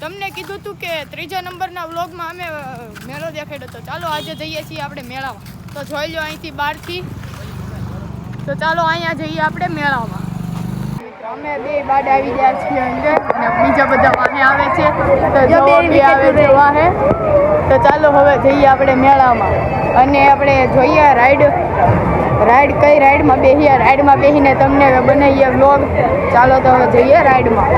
તમને કીધું હતું કે ત્રીજા નંબરના વ્લોગમાં અમે મેળો દેખાડ્યો હતો. ચાલો આજે જઈએ છીએ આપણે મેળામાં. તો જોઈ લો અહીંથી બહારથી. તો ચાલો અહીંયા જઈએ આપણે મેળામાં. અમે બે બાડ આવી ગયા છીએ અંદર અને બીજા બધા વાહે આવે છે. તો જો બે આવે છે વાહે. તો ચાલો હવે જઈએ આપણે મેળામાં અને આપણે જોઈએ રાઈડ કઈ રાઈડમાં બેસીએ. રાઈડમાં બેસીને તમને બનાવીએ વ્લોગ. ચાલો તો હવે જઈએ રાઈડમાં.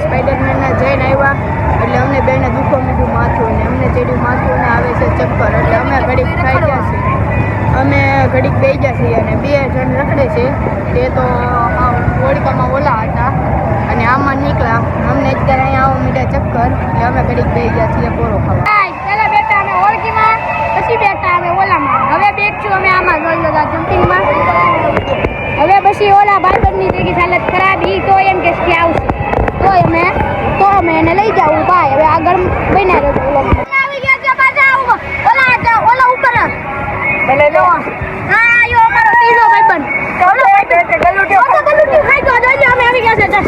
સ્પાઈડરમેનના જઈને આવ્યા એટલે અમને બેને દુખો મીઠું માથું અને અમને ચડ્યું માથું અને આવે છે ચક્કર. એટલે અમે ઘડીક ખાઈ ગયા છીએ. અમે ઘડીક બેસી ગયા છીએ અને બે જણ રખડે છે. તે તો હોડકામાં ઓલા હતા અને આમાં નીકળ્યા. અમને અત્યારે અહીંયા આવો મીઠા ચક્કર એટલે અમે ઘડીક બેસી ગયા છીએ પોરો ખાવા. પહેલાં બેઠા અમે હોડકીમાં, પછી બેઠા અમે ઓલામાં. હવે બેઠશું અમે આમાં જોઈ લો જમ્પિંગમાં. હવે પછી ઓલા બારબરની જગ્યાની હાલત ખરાબ ઈ તો એમ કે આવશે તો અમે એને લઈ જાઉં ભાઈ. હવે આગળ બન્યા રહ્યો ઓલો આવી ગયા છે પાછા ઓલા ઉપર ભલે લો. હા આયો અમારો ત્રીજો ભાઈબંધ ઓલો ગલુટી ખાઈ ગયો. જોઈ અમે આવી ગયા છે.